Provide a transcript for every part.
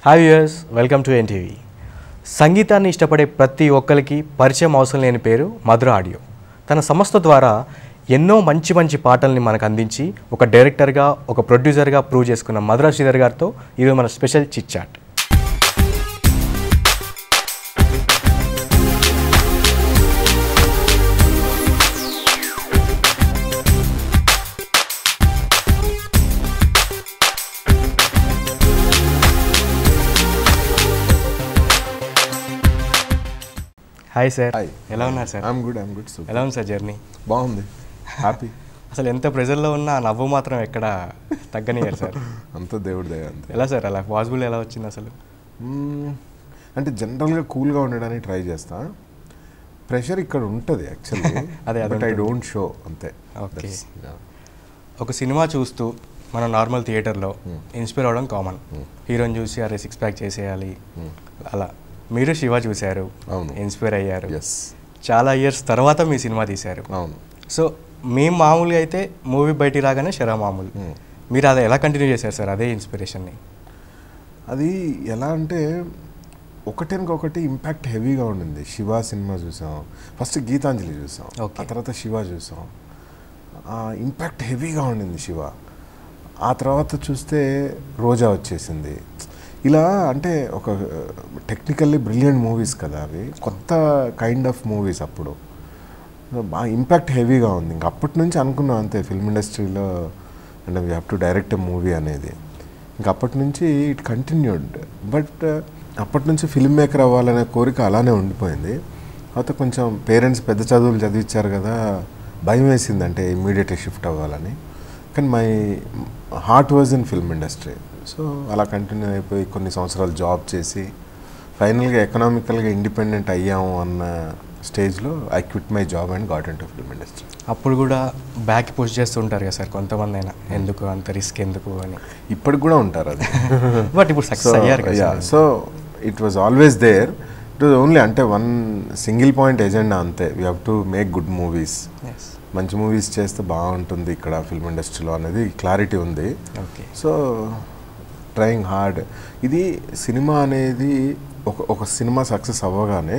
Hi viewers, welcome to NTV. సంగీతాన్ని ఇష్టపడే ప్రతి ఒక్కరికి పరిచయం అవసరం లేని పేరు మధుర ఆడియో. తన సంస్థ ద్వారా ఎన్నో మంచి మంచి పాటల్ని మనకు అందించి ఒక డైరెక్టర్గా, ఒక ప్రొడ్యూసర్గా ప్రూవ్ చేసుకున్న మధుర శ్రీధర్ గారితో ఈరోజు మన special chit chat. Hi sir, ఎలా ఉన్నారు సార్? I'm good. ఎలా ఉంది సార్ జర్నీ? బాగుంది, హ్యాపీ. అసలు ఎంత ప్రెజర్లో ఉన్నా నవ్వు మాత్రం ఎక్కడ తగ్గనియారు సార్. అంత దేవుడి దయ అంతే. ఎలా సార్ అలా పాసిబుల్ ఎలా వచ్చింది అసలు? అంటే జనరల్గా కూల్గా ఉండడానికి ట్రై చేస్తా. ప్రెషర్ ఇక్కడ ఉంటుంది యాక్చువల్లీ, అదే బట్ ఐ డోంట్ షో అంతే. ఓకే. ఒక సినిమా చూస్తూ మనం నార్మల్ థియేటర్లో ఇన్స్పైర్ అవ్వడం కామన్. హీరోని చూసి అరే సిక్స్ ప్యాక్ చేసేయాలి అలా. మీరు శివ చూశారు, ఇన్స్పైర్ అయ్యారు. చాలా ఇయర్స్ తర్వాత మీ సినిమా తీశారు. అవును. సో మేము మామూలుగా అయితే మూవీ బయటికి రాగానే శరా మామూలు, మీరు అది ఎలా కంటిన్యూ చేశారు సార్ అదే ఇన్స్పిరేషన్ని? అది ఎలా అంటే ఒకటి ఇంపాక్ట్ హెవీగా ఉండింది. శివ సినిమా చూసాం, ఫస్ట్ గీతాంజలి చూసాం, ఆ తర్వాత శివ చూసాం. ఇంపాక్ట్ హెవీగా ఉండింది శివ. ఆ తర్వాత చూస్తే రోజా వచ్చేసింది. ఇలా అంటే ఒక టెక్నికల్లీ బ్రిలియంట్ మూవీస్ కదా అవి, కొత్త కైండ్ ఆఫ్ మూవీస్. అప్పుడు బాగా ఇంపాక్ట్ హెవీగా ఉంది. ఇంక అప్పటి నుంచి అనుకున్నాం అంతే ఫిల్మ్ ఇండస్ట్రీలో అంటే we have to direct a movie అనేది. ఇంక అప్పటి నుంచి ఇట్ కంటిన్యూడ్. బట్ అప్పటి నుంచి ఫిల్మ్ మేకర్ అవ్వాలనే కోరిక అలానే ఉండిపోయింది. తర్వాత కొంచెం పేరెంట్స్ పెద్ద చదువులు చదివించారు కదా, భయం వేసింది అంటే ఇమ్మీడియట్గా షిఫ్ట్ అవ్వాలని. కానీ my heart was in film industry. So అలా కంటిన్యూ అయిపోయి కొన్ని సంవత్సరాలు జాబ్ చేసి ఫైనల్గా ఎకనామికల్గా ఇండిపెండెంట్ అయ్యాము అన్న స్టేజ్లో I quit my job and got into film industry. అప్పుడు కూడా బ్యాక్ పుష్ చేస్తుంటారు కదా సార్ కొంతమంది అయినా, ఎందుకు అంత రిస్క్ ఎందుకు అని. ఇప్పటికి కూడా ఉంటారు అది. బట్ ఇప్పుడు సక్సెస్ అయ్యారు కదా. So it was always there. It was only అంటే వన్ సింగిల్ పాయింట్ ఎజెండా అంతే. We have to make good movies. మంచి మూవీస్ చేస్తే బాగుంటుంది ఇక్కడ ఫిల్మ్ ఇండస్ట్రీలో అనేది క్లారిటీ ఉంది. So trying hard. ఇది సినిమా అనేది ఒక సినిమా సక్సెస్ అవ్వగానే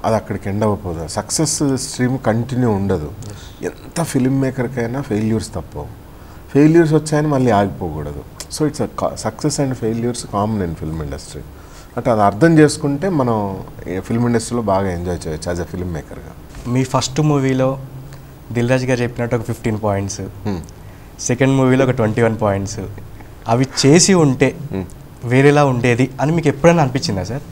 అది అక్కడికి ఎండ్ అవ్వకపోదు. సక్సెస్ స్ట్రీమ్ కంటిన్యూ ఉండదు. ఎంత ఫిల్మ్ మేకర్కైనా ఫెయిల్యూర్స్ తప్పవు. ఫెయిల్యూర్స్ వచ్చాయని మళ్ళీ ఆగిపోకూడదు. So it's success and failures common in film industry. అంటే అది అర్థం చేసుకుంటే మనం ఫిల్మ్ ఇండస్ట్రీలో బాగా ఎంజాయ్ చేయొచ్చు యాజ్ అ ఫిల్మ్ మేకర్గా. మీ ఫస్ట్ మూవీలో దిల్ రాజు గారు చెప్పినట్టు ఒక 15 పాయింట్స్, సెకండ్ మూవీలో ఒక 21 పాయింట్స్, అవి చేసి ఉంటే వేరేలా ఉండేది అని మీకు ఎప్పుడైనా అనిపించిందా సార్?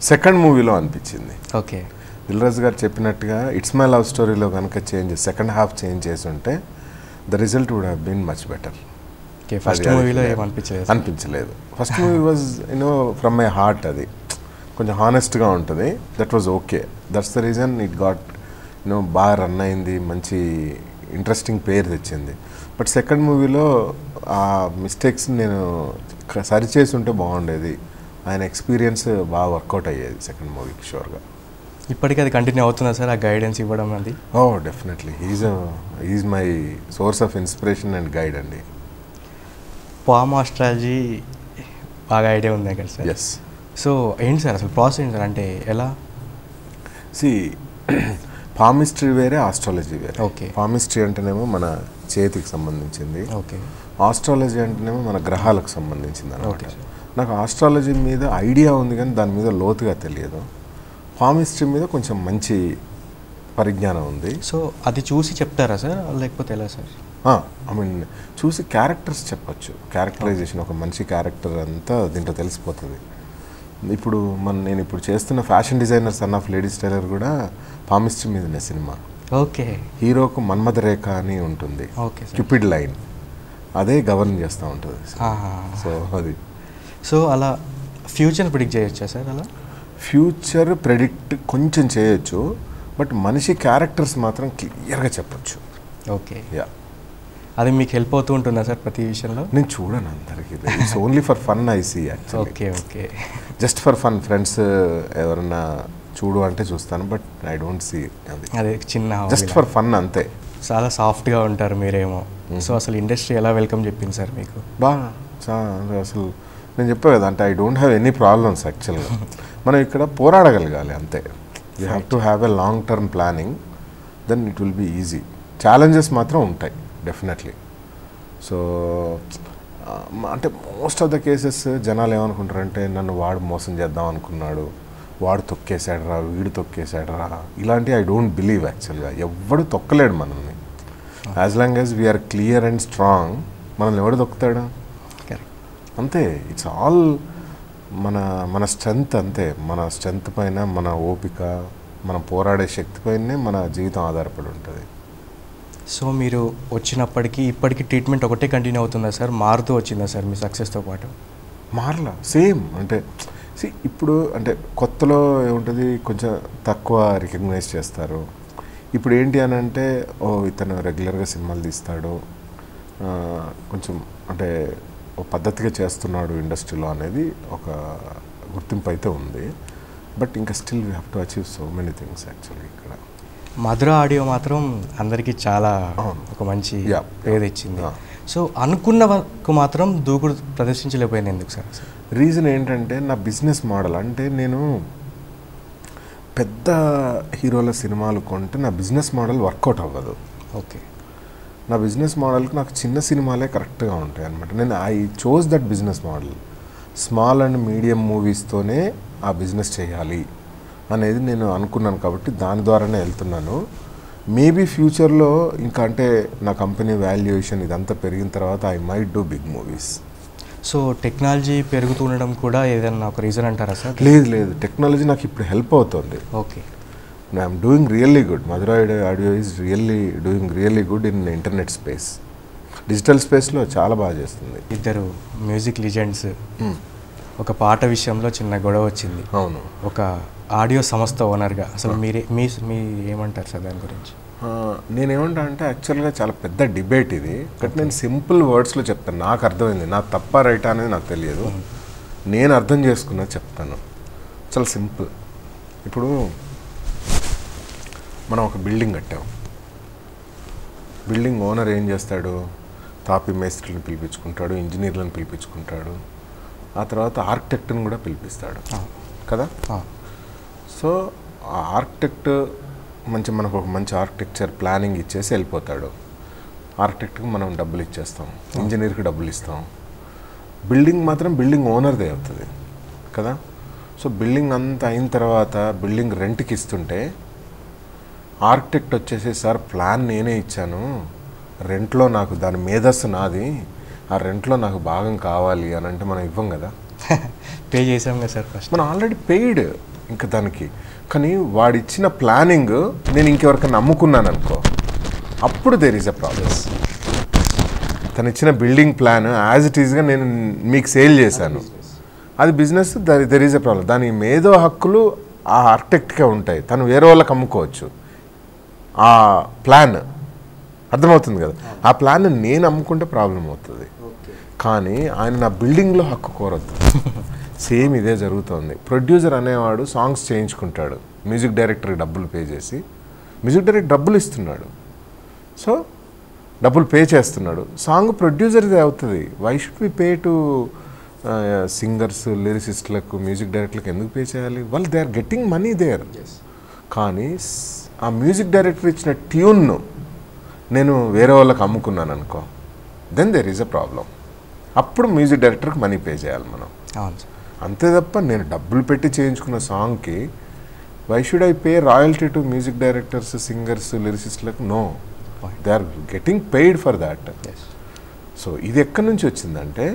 సెకండ్ మూవీలో అనిపించింది. ఓకే. దిల్ రాజు గారు చెప్పినట్టుగా ఇట్స్ మై లవ్ స్టోరీలో కనుక సెకండ్ హాఫ్ చేంజ్ చేసి ఉంటే the result would have been much better. First మూవీలో అనిపించలేదు. First movie was from my heart. అది కొంచెం హానెస్ట్గా ఉంటుంది. That was okay. That's the reason it got బాగా రన్ అయింది, మంచి ఇంట్రెస్టింగ్ పేరు తెచ్చింది. బట్ సెకండ్ మూవీలో ఆ మిస్టేక్స్ నేను సరిచేసి ఉంటే బాగుండేది. ఆయన ఎక్స్పీరియన్స్ బాగా వర్కౌట్ అయ్యేది సెకండ్ మూవీకి షూర్గా. ఇప్పటికీ అది కంటిన్యూ అవుతుందా సార్ ఆ గైడెన్స్ ఇవ్వడం అది? Oh definitely. He's my source of inspiration and guide అండి. పామ్ ఆస్ట్రాలజీ బాగా ఐడియా ఉంది కదా సార్? ఎస్. సో ఏంటి సార్ అసలు ప్రాసెస్ ఏంటి సార్? అంటే ఎలా? పామిస్ట్రీ వేరే, ఆస్ట్రాలజీ వేరే. ఓకే. పామిస్ట్రీ అంటేనేమో మన చేతికి సంబంధించింది. ఓకే. ఆస్ట్రాలజీ అంటేనేమో మన గ్రహాలకు సంబంధించింది అనమాట. నాకు ఆస్ట్రాలజీ మీద ఐడియా ఉంది కానీ దాని మీద లోతుగా తెలియదు. పామిస్ట్రీ మీద కొంచెం మంచి పరిజ్ఞానం ఉంది. సో అది చూసి చెప్తారా సార్ లేకపోతే ఎలా సార్? ఐ మీన్ చూసి క్యారెక్టర్స్ చెప్పచ్చు. క్యారెక్టరైజేషన్, ఒక మంచి క్యారెక్టర్ అంతా దీంట్లో తెలిసిపోతుంది. ఇప్పుడు నేను ఇప్పుడు చేస్తున్న fashion designer son of ladies tailor కూడా పామిస్ట్రీ మీదనే సినిమా. ఓకే. హీరోకు మన్మథ రేఖ అని ఉంటుంది, క్యూపిడ్ లైన్, అదే గవర్న్ చేస్తూ ఉంటుంది. సో అది. సో అలా ఫ్యూచర్ ప్రిడిక్ట్ చేయొచ్చా సార్? అలా ఫ్యూచర్ ప్రెడిక్ట్ కొంచెం చేయొచ్చు, బట్ మనిషి క్యారెక్టర్స్ మాత్రం క్లియర్గా చెప్పచ్చు. ఓకే. యా. అది మీకు హెల్ప్ అవుతూ ఉంటుందా సార్ ప్రతి విషయంలో? నేను చూడను అందరికి. It's only for fun I see actually. Okay. Okay. Just for fun. Friends ఎవరన్నా చూడు అంటే చూస్తాను, బట్ ఐ డోంట్ సీ. అదే చిన్న జస్ట్ ఫర్ ఫన్ అంతే. చాలా సాఫ్ట్గా ఉంటారు మీరేమో. సో అసలు ఇండస్ట్రీ ఎలా వెల్కమ్ చెప్పింది సార్ మీకు? బాగా అసలు నేను చెప్పాను కదా, అంటే I don't have any problems యాక్చువల్గా. మనం ఇక్కడ పోరాడగలగాలి అంతే. You have to have a long term planning, then it will be easy. Challenges మాత్రం ఉంటాయి డెఫినెట్లీ. సో అంటే మోస్ట్ ఆఫ్ ద కేసెస్ జనాలు ఏమనుకుంటారంటే నన్ను వాడు మోసం చేద్దాం అనుకున్నాడు, వాడు తొక్కేశాడరా, వీడు తొక్కేశాడరా, ఇలాంటి ఐ డోంట్ బిలీవ్ యాక్చువల్గా. ఎవడు తొక్కలేడు మనల్ని. As long as we're clear and strong, మనల్ని ఎవడు తొక్కుతాడు అంతే. ఇట్స్ ఆల్ మన స్ట్రెంగ్త్ అంతే. మన స్ట్రెంగ్త్ పైన, మన ఓపిక, మనం పోరాడే శక్తి పైనే మన జీవితం ఆధారపడి ఉంటుంది. సో మీరు వచ్చినప్పటికీ ఇప్పటికీ ట్రీట్మెంట్ ఒకటే కంటిన్యూ అవుతుందా సార్, మారుతూ వచ్చిందా సార్ మీ సక్సెస్తో పాటు? మారలా, సేమ్. అంటే ఇప్పుడు అంటే కొత్తలో ఏముంటుంది, కొంచెం తక్కువ రికగ్నైజ్ చేస్తారు. ఇప్పుడు ఏంటి అని అంటే, ఓ ఇతను రెగ్యులర్గా సినిమాలు తీస్తాడు, కొంచెం అంటే ఒక పద్ధతిగా చేస్తున్నాడు ఇండస్ట్రీలో అనేది ఒక గుర్తింపు అయితే ఉంది. బట్ ఇంకా still we have to achieve so many things actually. ఇక్కడ మధుర ఆడియో మాత్రం అందరికీ చాలా ఒక మంచి పేరు ఇచ్చింది. సో అనుకున్న వరకు మాత్రం దూకుడు ప్రదర్శించలేకపోయింది ఎందుకు సార్? రీజన్ ఏంటంటే నా బిజినెస్ మోడల్. అంటే నేను పెద్ద హీరోల సినిమాలు కొంటే నా బిజినెస్ మోడల్ వర్కౌట్ అవ్వదు. ఓకే. నా బిజినెస్ మోడల్కి నాకు చిన్న సినిమాలే కరెక్ట్గా ఉంటాయి అనమాట. నేను I chose that business model. Small and medium మూవీస్తోనే ఆ బిజినెస్ చేయాలి అనేది నేను అనుకున్నాను కాబట్టి దాని ద్వారానే వెళ్తున్నాను. మేబీ ఫ్యూచర్లో ఇంకా అంటే నా కంపెనీ వాల్యుయేషన్ ఇదంతా పెరిగిన తర్వాత I might do big movies. So technology పెరుగుతుండడం కూడా ఏదైనా ఒక రీజన్ అంటారా సార్? లేదు, టెక్నాలజీ నాకు ఇప్పుడు హెల్ప్ అవుతుంది. Okay. I'm doing really good. Madhura audio is doing really good in internet space. Digital స్పేస్లో చాలా బాగా చేస్తుంది. ఇద్దరు మ్యూజిక్ లిజెండ్స్, ఒక పాట విషయంలో చిన్న గొడవ వచ్చింది. అవును. ఒక ఆడియో సంస్థ ఓనర్గా అసలు మీ ఏమంటారు సార్ దాని గురించి? నేనేమంటా అంటే యాక్చువల్గా చాలా పెద్ద డిబేట్ ఇది. బట్ నేను సింపుల్ వర్డ్స్లో చెప్తాను. నాకు అర్థమైంది. నాకు తప్ప రైట్ అనేది నాకు తెలియదు. నేను అర్థం చేసుకున్నా చెప్తాను. చాలా సింపుల్. ఇప్పుడు మనం ఒక బిల్డింగ్ కట్టాం. బిల్డింగ్ ఓనర్ ఏం చేస్తాడు? తాపి మేస్త్రిని పిలిపించుకుంటాడు, ఇంజనీర్లను పిలిపించుకుంటాడు, ఆ తర్వాత ఆర్కిటెక్ట్ని కూడా పిలిపిస్తాడు కదా. సో ఆ ఆర్కిటెక్ట్ మనకు ఒక మంచి ఆర్కిటెక్చర్ ప్లానింగ్ ఇచ్చేసి వెళ్ళిపోతాడు. ఆర్కిటెక్ట్కి మనం డబ్బులు ఇచ్చేస్తాం, ఇంజనీర్కి డబ్బులు ఇస్తాం. బిల్డింగ్ మాత్రం బిల్డింగ్ ఓనర్దే అవుతుంది కదా. సో బిల్డింగ్ అంతా అయిన తర్వాత బిల్డింగ్ రెంట్కి ఇస్తుంటే ఆర్కిటెక్ట్ వచ్చేసి, సార్ ప్లాన్ నేనే ఇచ్చాను, రెంట్లో నాకు దాని మేధస్సు నాది, ఆ రెంట్లో నాకు భాగం కావాలి అని అంటే మనం ఇవ్వం కదా. పే చేసాం కదా సార్ ఫస్ట్. మనం ఆల్రెడీ పెయిడ్ ఇంకా దానికి. కానీ వాడిచ్చిన ప్లానింగ్ నేను ఇంకెవరికైనా నమ్ముకున్నాను అనుకో, అప్పుడు దేర్ ఈజ్ అ ప్రాబ్లమ్. తను ఇచ్చిన బిల్డింగ్ ప్లాన్ యాజ్ ఇట్ ఈస్గా నేను మీకు సేల్ చేశాను, అది business, there is a problem. దాని మేధో హక్కులు ఆ ఆర్కిటెక్ట్కే ఉంటాయి. తను వేరే వాళ్ళకి అమ్ముకోవచ్చు ఆ ప్లాన్. అర్థమవుతుంది కదా. ఆ ప్లాన్ నేను అమ్ముకుంటే ప్రాబ్లం అవుతుంది. కానీ ఆయన నా బిల్డింగ్లో హక్కు కోరద్దు. సేమ్ ఇదే జరుగుతుంది. ప్రొడ్యూసర్ అనేవాడు సాంగ్స్ చేయించుకుంటాడు, మ్యూజిక్ డైరెక్టర్కి డబ్బులు పే చేసి, మ్యూజిక్ డైరెక్టర్ డబ్బులు ఇస్తున్నాడు, సో డబ్బులు పే చేస్తున్నాడు, సాంగ్ ప్రొడ్యూసర్దే అవుతుంది. Why should we pay to singers, లిరిసిస్ట్లకు, మ్యూజిక్ డైరెక్టర్లకు ఎందుకు పే చేయాలి? వాళ్ళు they are getting money there. కానీ ఆ మ్యూజిక్ డైరెక్టర్ ఇచ్చిన ట్యూన్ను నేను వేరే వాళ్ళకి అమ్ముకున్నాను అనుకో, then there is a problem. అప్పుడు మ్యూజిక్ డైరెక్టర్కి మనీ పే చేయాలి మనం. అంతే తప్ప నేను డబ్బులు పెట్టి చేయించుకున్న సాంగ్కి why should I pay royalty to music directors, singers, లిరిసిస్ట్లకు? No, they are getting paid for that. So ఇది ఎక్కడి నుంచి వచ్చిందంటే,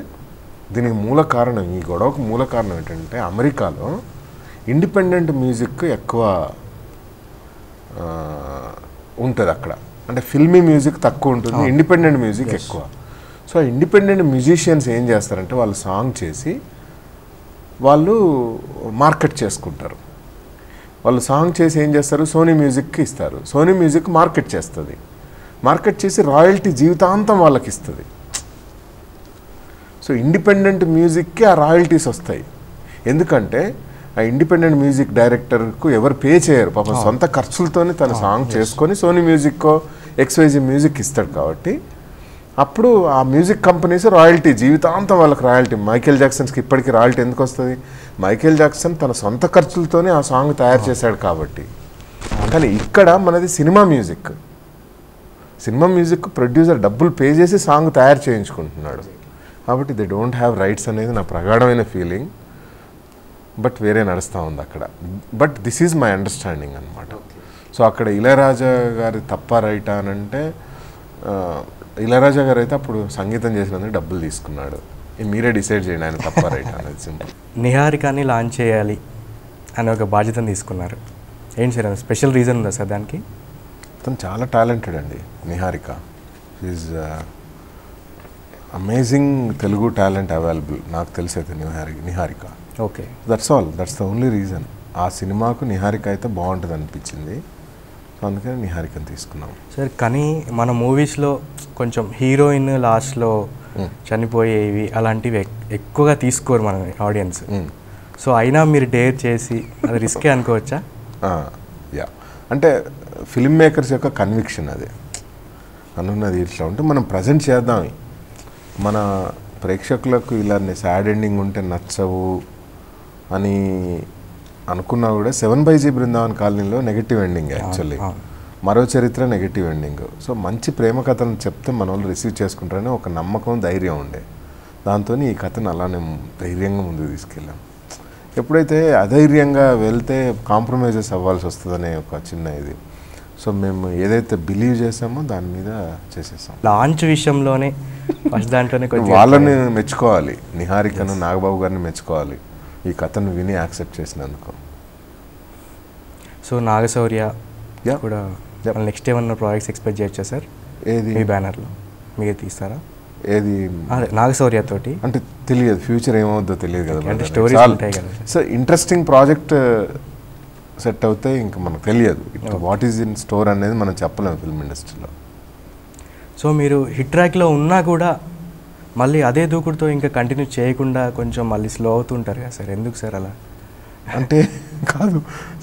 దీనికి మూల కారణం, ఈ గొడవకు మూల కారణం ఏంటంటే, అమెరికాలో ఇండిపెండెంట్ మ్యూజిక్ ఎక్కువ ఉంటుంది అక్కడ. అంటే ఫిల్మీ మ్యూజిక్ తక్కువ ఉంటుంది, ఇండిపెండెంట్ మ్యూజిక్ ఎక్కువ. సో ఇండిపెండెంట్ మ్యూజిషియన్స్ ఏం చేస్తారంటే, వాళ్ళు సాంగ్ చేసి వాళ్ళు మార్కెట్ చేసుకుంటారు. వాళ్ళు సాంగ్ చేసి ఏం చేస్తారు, సోనీ మ్యూజిక్కి ఇస్తారు. సోనీ మ్యూజిక్ మార్కెట్ చేస్తుంది, మార్కెట్ చేసి రాయల్టీ జీవితాంతం వాళ్ళకి ఇస్తుంది. సో ఇండిపెండెంట్ మ్యూజిక్కి ఆ రాయల్టీస్ వస్తాయి. ఎందుకంటే ఆ ఇండిపెండెంట్ మ్యూజిక్ డైరెక్టర్కు ఎవరు పే చేయరు, పాపం సొంత ఖర్చులతోనే తన సాంగ్ చేసుకొని సోనీ మ్యూజిక్కో XYZ మ్యూజిక్ ఇస్తాడు. కాబట్టి అప్పుడు ఆ మ్యూజిక్ కంపెనీస్ రాయల్టీ, జీవితాంతం వాళ్ళకి రాయల్టీ. మైకేల్ జాక్సన్స్కి ఇప్పటికీ రాయల్టీ ఎందుకు వస్తుంది? మైకేల్ జాక్సన్ తన సొంత ఖర్చులతోనే ఆ సాంగ్ తయారు చేశాడు కాబట్టి. కానీ ఇక్కడ మనది cinema music. Cinema music producer డబ్బులు పే చేసి సాంగ్ తయారు చేయించుకుంటున్నాడు కాబట్టి దే డోంట్ హ్యావ్ రైట్స్ అనేది నా ప్రగాఢమైన ఫీలింగ్. బట్ వేరే నడుస్తూ ఉంది అక్కడ. But this is my understanding అనమాట. సో అక్కడ ఇళయరాజా గారి తప్ప రైటా అని అంటే, ఇళయరాజా గారు అయితే అప్పుడు సంగీతం చేసినందుకు డబ్బులు తీసుకున్నాడు. మీరే డిసైడ్ చేయండి ఆయన తప్ప రైటా అనేది. సింపుల్. నిహారికని లాంచ్ చేయాలి అని ఒక బాధ్యతను తీసుకున్నారు. ఏంటి సార్ స్పెషల్ రీజన్ ఉందా సార్ దానికి? తను చాలా టాలెంటెడ్ అండి Niharika. Is amazing Telugu talent available నాకు తెలిసి అయితే Niharika. Okay, that's all, that's the only reason. ఆ సినిమాకు నిహారిక అయితే బాగుంటుంది అనిపించింది, అందుకని నిహారికని తీసుకున్నాం సార్. కానీ మన మూవీస్లో కొంచెం హీరోయిన్ లాస్ట్లో చనిపోయేవి అలాంటివి ఎక్కువగా తీసుకోరు మన ఆడియన్స్. సో అయినా మీరు డేర్ చేసి అది రిస్కే అనుకోవచ్చా? యా, అంటే ఫిల్మ్ మేకర్స్ యొక్క కన్విక్షన్ అది అనున్నది. ఇట్లా ఉంటే మనం ప్రజెంట్ చేద్దాం, మన ప్రేక్షకులకు ఇలా సాడ్ ఎండింగ్ ఉంటే నచ్చవు అని అనుకున్నా కూడా 7/G బృందావన్ కాలనీలో నెగిటివ్ ఎండింగ్ యాక్చువల్లీ. మరో చరిత్ర నెగిటివ్ ఎండింగ్. సో మంచి ప్రేమ కథను చెప్తే మన వాళ్ళు రిసీవ్ చేసుకుంటారని ఒక నమ్మకం, ధైర్యం ఉండే. దాంతో ఈ కథను అలానే ధైర్యంగా ముందుకు తీసుకెళ్ళాం. ఎప్పుడైతే అధైర్యంగా వెళ్తే కాంప్రమైజెస్ అవ్వాల్సి వస్తుందనే ఒక చిన్న ఇది. సో మేము ఏదైతే బిలీవ్ చేసామో దాని మీద చేసేసాం. లాంచ్ విషయంలోనే ఫస్ట్ దాంట్లోనే వాళ్ళని మెచ్చుకోవాలి, నిహారికను, నాగబాబు గారిని మెచ్చుకోవాలి ఈ కథను విని యాక్సెప్ట్ చేసినందుకు. సో నాగశౌర్య కూడా నెక్స్ట్ ఏమన్నా ప్రాజెక్ట్స్ ఎక్స్పెక్ట్ చేయొచ్చా సార్? ఏది మీ బ్యానర్లో మీరు తీస్తారా? ఏది నాగశౌర్య తోటి అంటే తెలియదు, ఫ్యూచర్ ఏమవుద్దో తెలియదు కదా. అంటే స్టోరీస్ ఉంటాయి కదా. సో ఇంట్రెస్టింగ్ ప్రాజెక్ట్ సెట్ అవుతే ఇంకా మనకు తెలియదు వాట్ ఈజ్ ఇన్ స్టోర్ అనేది మనం చెప్పలేము ఫిల్మ్ ఇండస్ట్రీలో. సో మీరు హిట్ ట్రాక్లో ఉన్నా కూడా మళ్ళీ అదే దూకుడుతో ఇంకా కంటిన్యూ చేయకుండా కొంచెం మళ్ళీ స్లో అవుతుంటారు కదా సార్, ఎందుకు సార్ అలా? అంటే కాదు,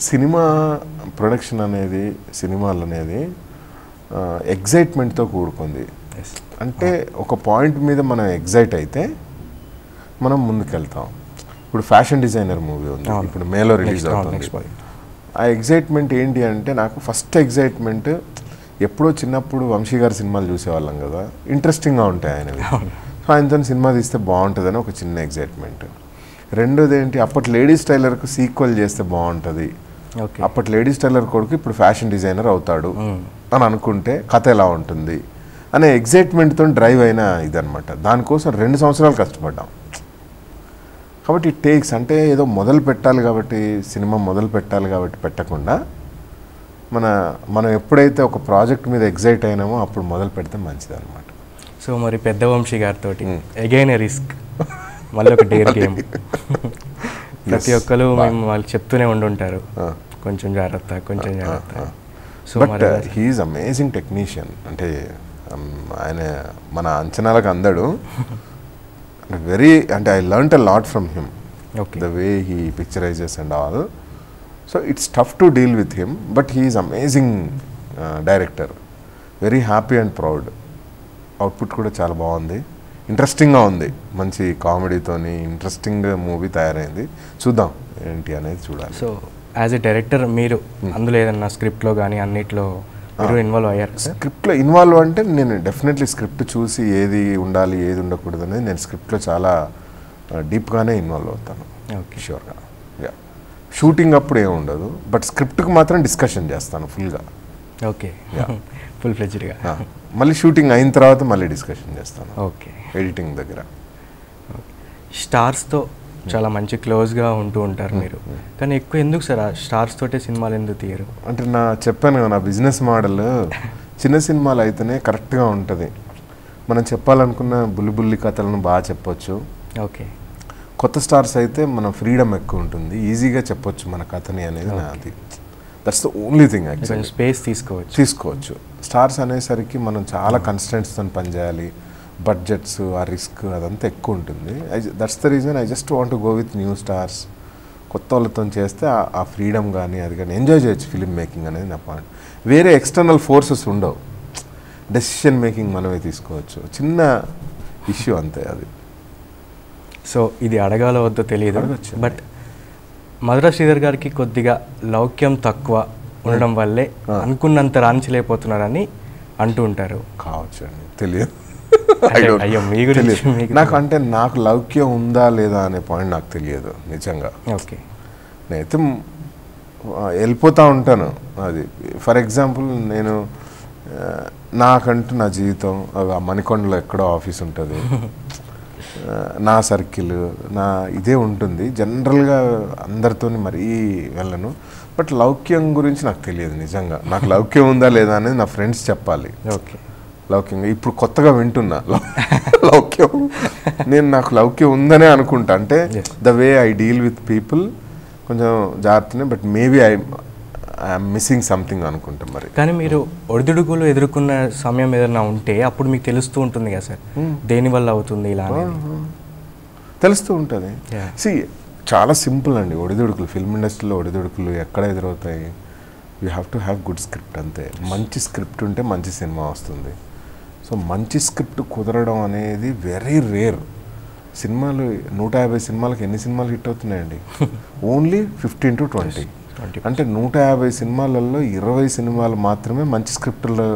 సినిమా ప్రొడక్షన్ అనేది, సినిమాలు అనేది ఎగ్జైట్మెంట్తో కూడుకుంది. అంటే ఒక పాయింట్ మీద మనం ఎగ్జైట్ అయితే మనం ముందుకెళ్తాం. ఇప్పుడు ఫ్యాషన్ డిజైనర్ మూవీ ఉంది, ఇప్పుడు మేలో రిలీజ్ అవుతుంది. ఆ ఎగ్జైట్మెంట్ ఏంటి అంటే, నాకు ఫస్ట్ ఎగ్జైట్మెంట్ ఎప్పుడో చిన్నప్పుడు వంశీ గారి సినిమాలు చూసేవాళ్ళం కదా, ఇంట్రెస్టింగ్గా ఉంటాయి ఆయనవి. ఆయనతో సినిమా తీస్తే బాగుంటుందని ఒక చిన్న ఎగ్జైట్మెంట్. రెండోది ఏంటి, అప్పటి లేడీస్ టైలర్కు సీక్వెల్ చేస్తే బాగుంటుంది, అప్పటి లేడీస్ టైలర్ కొడుకు ఇప్పుడు ఫ్యాషన్ డిజైనర్ అవుతాడు అని అనుకుంటే కథ ఎలా ఉంటుంది అనే ఎగ్జైట్మెంట్తో డ్రైవ్ అయిన ఇదనమాట. దానికోసం 2 సంవత్సరాలు కష్టపడ్డాం. కాబట్టి టేక్స్ అంటే ఏదో మొదలు పెట్టాలి కాబట్టి, సినిమా మొదలు పెట్టాలి కాబట్టి పెట్టకుండా, మనం ఎప్పుడైతే ఒక ప్రాజెక్ట్ మీద ఎగ్జైట్ అయినామో అప్పుడు మొదలు పెడితే మంచిది అనమాట. సో మరి పెద్ద వంశీ గారితో అగైన్ ఏ రిస్క్, మళ్ళీ ఒక డేర్ గేమ్. ప్రతి ఒక్కరు మేము వాళ్ళు చెప్తూనే ఉండుంటారు కొంచెం జాగ్రత్త, కొంచెం జాగ్రత్త. So but he's amazing technician. అంటే ఆయన మన అంచనాలకు అందడు. వెరీ, అంటే I learned a lot from him, the way he picturizes and all. So it's tough to deal with him, but he's amazing director. Very happy and proud. Output కూడా చాలా బాగుంది, ఇంట్రెస్టింగ్గా ఉంది, మంచి కామెడీతోని ఇంట్రెస్టింగ్ మూవీ తయారైంది. చూద్దాం ఏంటి అనేది చూడాలి. సో యాజ్ ఎ డైరెక్టర్ మీరు అందులో ఏదన్నా స్క్రిప్ట్లో కానీ అన్నిట్లో మీరు ఇన్వాల్వ్ అయ్యారు? స్క్రిప్ట్లో ఇన్వాల్వ్ అంటే నేను డెఫినెట్లీ స్క్రిప్ట్ చూసి ఏది ఉండాలి ఏది ఉండకూడదు అనేది నేను స్క్రిప్ట్లో చాలా డీప్గానే ఇన్వాల్వ్ అవుతాను. ఓకే, షూర్గా. యా, షూటింగ్ అప్పుడు ఏమి ఉండదు, బట్ స్క్రిప్ట్కి మాత్రం డిస్కషన్ చేస్తాను ఫుల్గా. ఓకే, ఫుల్ ఫ్లెడ్జ్డ్గా. మళ్ళీ షూటింగ్ అయిన తర్వాత మళ్ళీ డిస్కషన్ చేస్తాను. ఓకే, ఎడిటింగ్ దగ్గర. స్టార్స్తో చాలా మంచి క్లోజ్గా ఉంటూ ఉంటారు మీరు, కానీ ఎక్కువ ఎందుకు సార్ ఆ స్టార్స్ తోటే సినిమాలు ఎందుకు తీయరు? అంటే చెప్పాను కదా, నా బిజినెస్ మోడల్ చిన్న సినిమాలు అయితేనే కరెక్ట్గా ఉంటుంది. మనం చెప్పాలనుకున్న బుల్లి కథలను బాగా చెప్పొచ్చు. ఓకే, కొత్త స్టార్స్ అయితే మన ఫ్రీడమ్ ఎక్కువ ఉంటుంది, ఈజీగా చెప్పొచ్చు మన కథని అనేది నాది. That's the only thing. Actually space తీసుకోవచ్చు. స్టార్స్ అనేసరికి మనం చాలా కన్స్టెంట్స్తో పనిచేయాలి, బడ్జెట్స్, ఆ రిస్క్ అదంతా ఎక్కువ ఉంటుంది. That's the reason I just want to go with new stars. కొత్త వాళ్ళతో చేస్తే ఆ ఫ్రీడమ్ కానీ అది కానీ ఎంజాయ్ చేయొచ్చు ఫిలిం మేకింగ్ అనేది నా పాయింట్. వేరే ఎక్స్టర్నల్ ఫోర్సెస్ ఉండవు. డెసిషన్ మేకింగ్ మనమే తీసుకోవచ్చు. చిన్న ఇష్యూ అంతే అది. సో ఇది అడగాలో వద్దో తెలియదు, అడగచ్చు. బట్ మధుర శ్రీధర్ గారికి కొద్దిగా లౌక్యం తక్కువ ఉండడం వల్లే అనుకున్నంత రాణించలేకపోతున్నారని అంటూ ఉంటారు. కావచ్చు అండి, తెలియదు. అయ్యో మీ గురించి మీకు నాకు అంటే నాకు లౌక్యం ఉందా లేదా అనే పాయింట్ నాకు తెలియదు నిజంగా. ఓకే, నేనైతే వెళ్ళిపోతూ ఉంటాను. అది ఫర్ ఎగ్జాంపుల్ నేను నాకంటూ నా జీవితం ఆ మణికొండలో ఎక్కడో ఆఫీస్ ఉంటుంది, నా సర్కిల్ నా ఇదే ఉంటుంది. జనరల్గా అందరితో మరీ వెళ్ళను. బట్ లౌక్యం గురించి నాకు తెలియదు నిజంగా. నాకు లౌక్యం ఉందా లేదా అనేది నా ఫ్రెండ్స్ చెప్పాలి. ఓకే, లౌక్యంగా ఇప్పుడు కొత్తగా వింటున్నా లౌక్యం. నేను నాకు లౌక్యం ఉందనే అనుకుంటా. అంటే the way I deal with people కొంచెం జాగ్రత్తనే. But maybe I'm missing something అనుకుంటా మరి. కానీ మీరు ఒడిదుడుకులు ఎదుర్కొన్న సమయం ఏదైనా ఉంటే అప్పుడు మీకు తెలుస్తూ ఉంటుంది కదా సార్, దేనివల్ల అవుతుంది ఇలా అనేది? తెలుస్తూ ఉంటుంది. చాలా సింపుల్ అండి ఒడిదుడుకులు. ఫిల్మ్ ఇండస్ట్రీలో ఒడిదుడుకులు ఎక్కడ ఎదురవుతాయి? You have to have good script అంతే. మంచి స్క్రిప్ట్ ఉంటే మంచి సినిమా వస్తుంది. సో మంచి స్క్రిప్ట్ కుదరడం అనేది వెరీ రేర్. సినిమాలు 150 సినిమాలకు ఎన్ని సినిమాలు హిట్ అవుతున్నాయండి? Only 15 to 20. అంటే 150 సినిమాలలో 20 సినిమాలు మాత్రమే మంచి స్క్రిప్టులు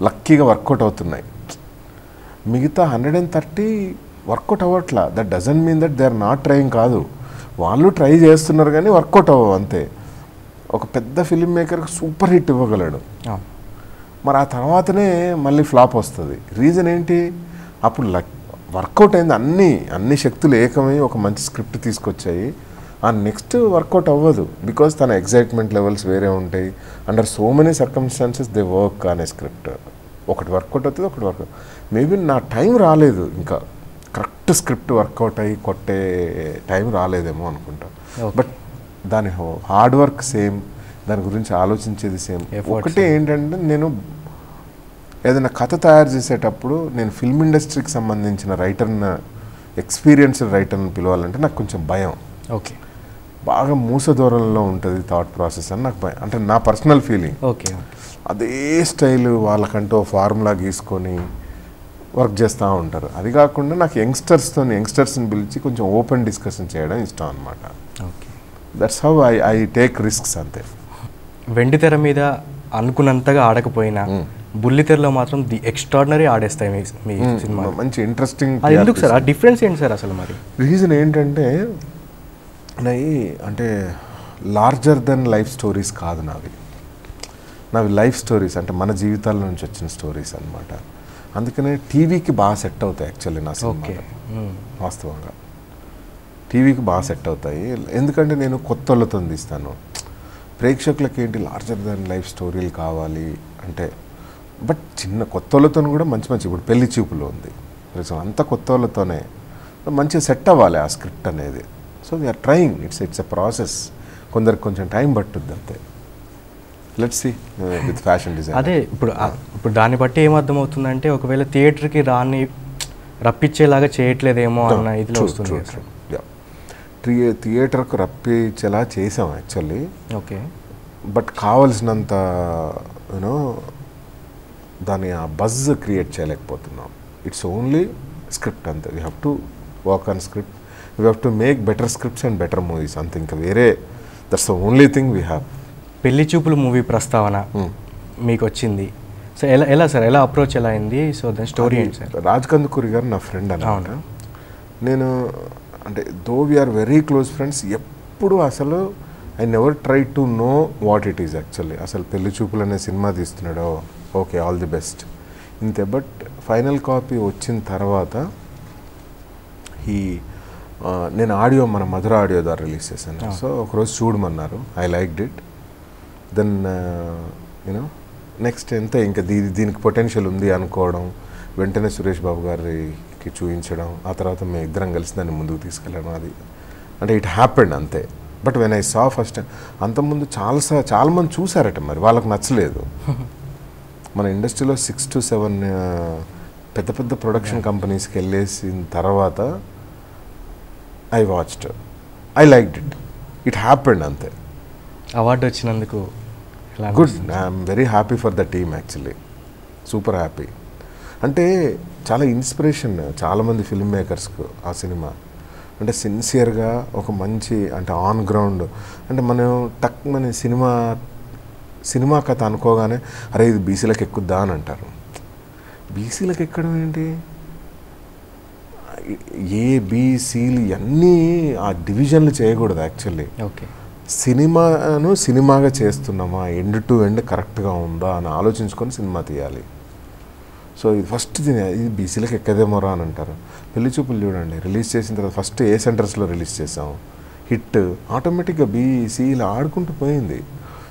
లక్కీగా వర్కౌట్ అవుతున్నాయి. మిగతా 130 వర్కౌట్ అవ్వట్లా. That doesn't mean that they are not trying కాదు. వాళ్ళు ట్రై చేస్తున్నారు కానీ వర్కౌట్ అవ్వవు అంతే. ఒక పెద్ద ఫిలిం మేకర్కి సూపర్ హిట్ ఇవ్వగలడు, మరి ఆ తర్వాతనే మళ్ళీ ఫ్లాప్ వస్తుంది. రీజన్ ఏంటి? అప్పుడు వర్కౌట్ అయింది, అన్ని శక్తులు ఏకమై ఒక మంచి స్క్రిప్ట్ తీసుకొచ్చాయి. ఆ నెక్స్ట్ వర్కౌట్ అవ్వదు, బికాస్ తన ఎగ్జైట్మెంట్ లెవెల్స్ వేరే ఉంటాయి. Under so many circumstances they work అనే స్క్రిప్ట్. ఒకటి వర్కౌట్ అవుతుంది, ఒకటి వర్కౌట్. మేబీ నా టైం రాలేదు, ఇంకా కరెక్ట్ స్క్రిప్ట్ వర్కౌట్ అయ్యి కొట్టే టైం రాలేదేమో అనుకుంటా. బట్ దాని హార్డ్ వర్క్ సేమ్, దాని గురించి ఆలోచించేది సేమ్. ఒకటే ఏంటంటే నేను ఏదైనా కథ తయారు చేసేటప్పుడు నేను ఫిల్మ్ ఇండస్ట్రీకి సంబంధించిన రైటర్ని, ఎక్స్పీరియన్స్డ్ రైటర్ని పిలవాలంటే నాకు కొంచెం భయం. ఓకే, బాగా మూసధోరణిలో ఉంటుంది థాట్ ప్రాసెస్ అని నాకు భయం. అంటే నా పర్సనల్ ఫీలింగ్. ఓకే, అదే స్టైల్ వాళ్ళకంటూ ఫార్ములా గీసుకొని వర్క్ చేస్తూ ఉంటారు. అది కాకుండా నాకు యంగ్స్టర్స్ని పిలిచి కొంచెం ఓపెన్ డిస్కషన్ చేయడం ఇష్టం అనమాట. Okay, that's how I take risks అంతే. వెండితెర మీద అనుకున్నంతగా ఆడకపోయినా బుల్లితెరలో మాత్రం ది ఎక్స్ట్రాడినరీ ఆడేస్తాయి మీ సినిమా. మంచి ఇంట్రెస్టింగ్. అది ఎందుకు సార్? ఆ డిఫరెన్స్ ఏంటి సార్ అసలు? మరి రీజన్ ఏంటంటే అంటే లార్జర్ దెన్ లైఫ్ స్టోరీస్ కాదు నావి లైఫ్ స్టోరీస్, అంటే మన జీవితాల నుంచి వచ్చిన స్టోరీస్ అనమాట. అందుకనే టీవీకి బాగా సెట్ అవుతాయి యాక్చువల్లీ నా సినిమా. వాస్తవంగా టీవీకి బాగా సెట్ అవుతాయి, ఎందుకంటే నేను కొత్త వాళ్ళతో తీస్తాను. ప్రేక్షకులకి ఏంటి లార్జర్ దెన్ లైఫ్ స్టోరీలు కావాలి అంటే, బట్ చిన్న కొత్త వాళ్ళతో కూడా మంచి ఇప్పుడు పెళ్లి చూపులో ఉంది, అంత కొత్త వాళ్ళతోనే మంచిగా సెట్ అవ్వాలి ఆ స్క్రిప్ట్ అనేది. So we're trying, it's a process. కొందరికి కొంచెం టైం పట్టుద్ది అంతే. Let's see with fashion design. అదే ఇప్పుడు దాన్ని బట్టి ఏమర్థమవుతుందంటే ఒకవేళ థియేటర్కి రప్పించేలాగా చేయట్లేదేమో అన్న ఇదిలో వస్తుంది. థియేటర్కు రప్పించేలా చేసాం యాక్చువల్లీ. ఓకే, బట్ కావలసినంత యూనో దాని ఆ బజ్ క్రియేట్ చేయలేకపోతున్నాం. ఇట్స్ ఓన్లీ స్క్రిప్ట్ అంతే. We have to work on script, we have to make better scripts and better movies అంతే. ఇంకా వేరే that's the only thing we have. పెళ్లి చూపులు మూవీ ప్రస్తావన మీకు వచ్చింది, సో ఎలా సార్, ఎలా అప్రోచ్ ఎలా అయింది? సో దాని స్టోరీ ఏంటి సార్? రాజ్ కందుకూరి గారు నా ఫ్రెండ్ అన్నమాట. నేను అంటే though we're very close friends, ఎప్పుడు అసలు I never try to know what it is actually. అసలు పెళ్లి చూపులు అనే సినిమా తీస్తున్నాడో, ఓకే ఆల్ ది బెస్ట్ ఇంతే. బట్ ఫైనల్ కాపీ వచ్చిన తర్వాత నేను ఆడియో మన మధుర ఆడియో ద్వారా రిలీజ్ చేశాను. సో ఒకరోజు చూడమన్నారు, I liked it. Then you know next ఎంత ఇంకా దీనికి పొటెన్షియల్ ఉంది అనుకోవడం, వెంటనే సురేష్ బాబు గారికి చూపించడం, ఆ తర్వాత మేము ఇద్దరం కలిసి దాన్ని ముందుకు తీసుకెళ్ళడం. అది అంటే ఇట్ హ్యాపెండ్ అంతే. But when I saw first, అంతకుముందు చాలా మంది చూసారట, మరి వాళ్ళకి నచ్చలేదు. మన ఇండస్ట్రీలో 6 to 7 పెద్ద ప్రొడక్షన్ కంపెనీస్కి వెళ్ళేసిన తర్వాత I watched, I liked it, it happened అంతే. అవార్డు వచ్చినందుకు good, I'm very happy for the team actually. Super happy. అంటే చాలా ఇన్స్పిరేషన్ చాలామంది ఫిల్మ్ మేకర్స్కు ఆ సినిమా. అంటే సిన్సియర్గా ఒక మంచి అంటే ఆన్ గ్రౌండ్ అంటే మనం టక్ మన సినిమా కథ అనుకోగానే అరే ఇది బీసీలకు ఎక్కుద్దా అని అంటారు. బీసీలకు ఎక్కడం ఏంటి, ఏబిసిలు ఇవన్నీ ఆ డివిజన్లు చేయకూడదు యాక్చువల్లీ. ఓకే, సినిమాను సినిమాగా చేస్తున్నామా, ఎండ్ టు ఎండ్ కరెక్ట్గా ఉందా అని ఆలోచించుకొని సినిమా తీయాలి. సో ఇది ఫస్ట్ ఇది బీసీలకు ఎక్కదేమోరా అని అంటారు. పెళ్లి చూపులు చూడండి, రిలీజ్ చేసిన తర్వాత ఫస్ట్ ఏ సెంటర్స్లో రిలీజ్ చేసాం, హిట్ ఆటోమేటిక్గా బీసీలు ఆడుకుంటూ పోయింది.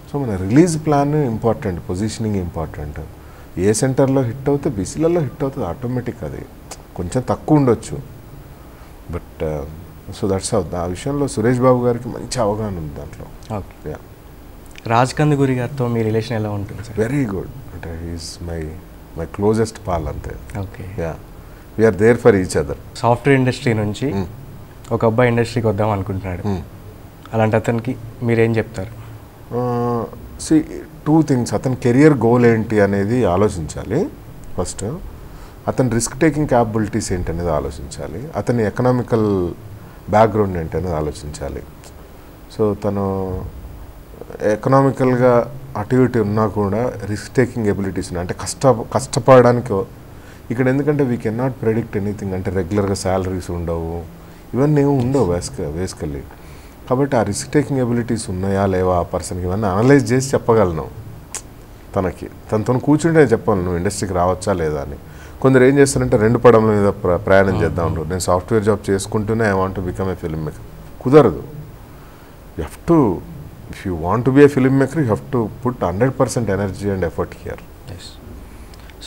సో మన release plan important, positioning important. ఏ సెంటర్లో హిట్ అవుతే బీసీలలో హిట్ అవుతుంది ఆటోమేటిక్. అది కొంచెం తక్కువ ఉండొచ్చు బట్ సో దట్స్ ఆ విషయంలో సురేష్ బాబు గారికి మంచి అవగాహన ఉంది దాంట్లో. ఓకే, రాజ్ కందుకూరి గారితో మీ రిలేషన్ ఎలా ఉంటుంది సార్? Very good. అంటే ఈజ్ మై క్లోజెస్ట్ పాల్ అంతే. Okay, we're there for each other. Software industry నుంచి ఒక అబ్బాయి ఇండస్ట్రీకి వద్దాం అనుకుంటున్నాడు. అలాంటి అతనికి మీరేం చెప్తారు? Two things. అతని కెరియర్ గోల్ ఏంటి అనేది ఆలోచించాలి ఫస్ట్. అతని రిస్క్ టేకింగ్ క్యాపబిలిటీస్ ఏంటి అనేది ఆలోచించాలి. అతని ఎకనామికల్ బ్యాక్గ్రౌండ్ ఏంటి అనేది ఆలోచించాలి. సో తను ఎకనామికల్గా అటు ఇటు ఉన్నా కూడా రిస్క్ టేకింగ్ ఎబిలిటీస్ ఉన్నాయి. అంటే కష్టపడడానికి ఇక్కడ ఎందుకంటే we can not predict anything. అంటే రెగ్యులర్గా శాలరీస్ ఉండవు, ఇవన్నీ ఏమి ఉండవు బేసికల్లీ. కాబట్టి ఆ రిస్క్ టేకింగ్ ఎబిలిటీస్ ఉన్నాయా లేవా ఆ పర్సన్కి ఇవన్నీ అనలైజ్ చేసి చెప్పగలను. తనతో కూర్చుంటే చెప్పాను నువ్వు ఇండస్ట్రీకి రావచ్చా లేదా అని. కొందరు ఏం చేస్తారంటే రెండు పడవల మీద ప్రయాణం చేద్దాం ఉంటారు. నేను సాఫ్ట్వేర్ జాబ్ చేసుకుంటూనే I want to become a film maker. కుదరదు. You have to, if you want to be a film maker you have to put 100% energy and effort here.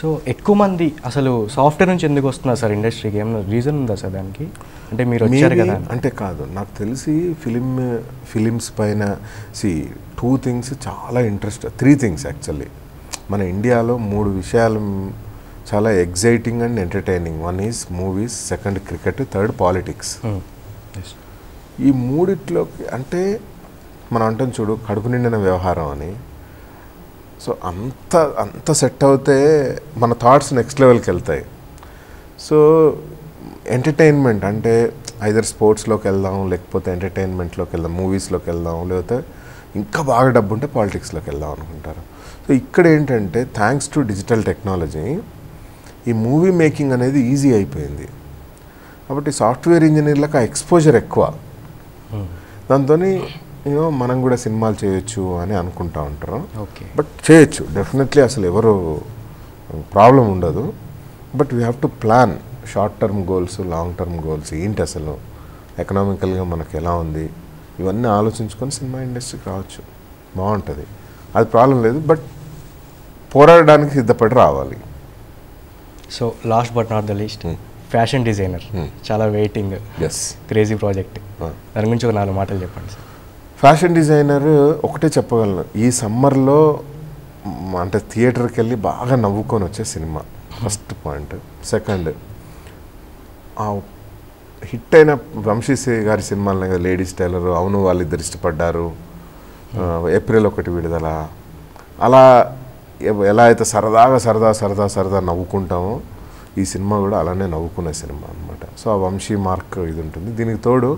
So ఎక్కువ మంది అసలు సాఫ్ట్వేర్ నుంచి ఎందుకు వస్తున్నారు సార్ ఇండస్ట్రీకి? ఏమైనా రీజన్ ఉందా సార్ దానికి? అంటే మీరు వచ్చారు కదా అంటే కాదు, నాకు తెలిసి ఫిలిమ్స్ పైన టూ థింగ్స్ చాలా ఇంట్రెస్ట్, 3 థింగ్స్ యాక్చువల్లీ. మన ఇండియాలో 3 విషయాలు చాలా exciting and entertaining. 1 is movies, 2 cricket, 3 politics. ఈ మూడిట్లోకి అంటే మనం అంటాం చూడు కడుపు నిండిన వ్యవహారం అని. సో అంత సెట్ అవుతే మన థాట్స్ నెక్స్ట్ లెవెల్కి వెళ్తాయి. సో ఎంటర్టైన్మెంట్ అంటే ఐదర్ స్పోర్ట్స్లోకి వెళ్దాం, లేకపోతే ఎంటర్టైన్మెంట్లోకి వెళ్దాం, మూవీస్లోకి వెళ్దాం, లేకపోతే ఇంకా బాగా డబ్బు ఉంటే పాలిటిక్స్లోకి వెళ్దాం అనుకుంటారు. సో ఇక్కడ ఏంటంటే థ్యాంక్స్ టు డిజిటల్ టెక్నాలజీ ఈ మూవీ మేకింగ్ అనేది ఈజీ అయిపోయింది. కాబట్టి సాఫ్ట్వేర్ ఇంజనీర్లకు ఆ ఎక్స్పోజర్ ఎక్కువ. దాంతో మనం కూడా సినిమాలు చేయొచ్చు అని అనుకుంటా ఉంటారు. బట్ చేయొచ్చు డెఫినెట్లీ, అసలు ఎవరు ప్రాబ్లం ఉండదు. But we have to plan short term goals, long term goals ఏంటి, అసలు ఎకనామికల్గా మనకు ఎలా ఉంది, ఇవన్నీ ఆలోచించుకొని సినిమా ఇండస్ట్రీకి రావచ్చు, బాగుంటుంది. అది ప్రాబ్లం లేదు. బట్ పోరాడడానికి సిద్ధపడి రావాలి. So last but not the least, fashion designer చాలా వెయిటింగ్, క్రేజీ ప్రాజెక్ట్, దాని గురించి ఒక 4 మాటలు చెప్పండి సార్. ఫ్యాషన్ డిజైనర్ ఒకటే చెప్పగలను, ఈ సమ్మర్లో అంటే థియేటర్కి వెళ్ళి బాగా నవ్వుకొని వచ్చే సినిమా ఫస్ట్ పాయింట్. సెకండ్, ఆ హిట్ అయిన వంశీ గారి సినిమాలనే కదా లేడీస్ టైలర్, అవును వాళ్ళిద్దరు ఇష్టపడ్డారు, ఏప్రిల్ 1 విడుదల, అలా ఎలా అయితే సరదా నవ్వుకుంటామో ఈ సినిమా కూడా అలానే నవ్వుకునే సినిమా అనమాట. సో ఆ వంశీ మార్క్ ఇది ఉంటుంది. దీనికి తోడు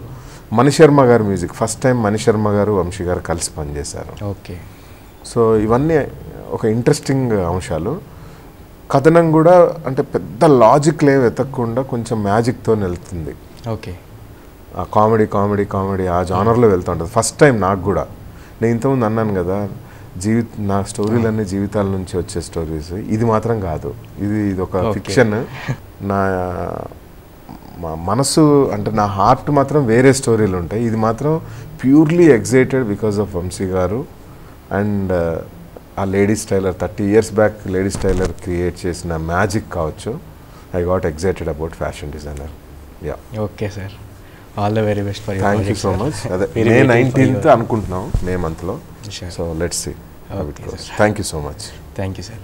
మణిశర్మ గారి మ్యూజిక్, ఫస్ట్ టైం మణిశర్మ గారు వంశీ గారు కలిసి పనిచేశారు. ఓకే. సో ఇవన్నీ ఒక ఇంట్రెస్టింగ్ అంశాలు. కథనం కూడా అంటే పెద్ద లాజిక్ లేవు వెతకకుండా కొంచెం మ్యాజిక్తో వెళ్తుంది. ఓకే. ఆ కామెడీ ఆ జానర్లో వెళ్తూ ఉంటుంది. ఫస్ట్ టైం నాకు కూడా, నేను ఇంతకుముందు అన్నాను కదా నా స్టోరీలన్నీ జీవితాల నుంచి వచ్చే స్టోరీస్, ఇది మాత్రం కాదు, ఇది ఒక ఫిక్షన్. నా మనసు అంటే నా హార్ట్ మాత్రం వేరే స్టోరీలు ఉంటాయి. ఇది మాత్రం purely excited because of Vamshi గారు అండ్ ఆ ladies tailor 30 years back ladies tailor create చేసిన మ్యాజిక్ కావచ్చు. I got excited about fashion designer. Okay sir, all the very best for you. Thank you so much. అదే May 19th అనుకుంటున్నాం, May మంత్లో. So let's see how it goes. Thank you so much. Thank you sir.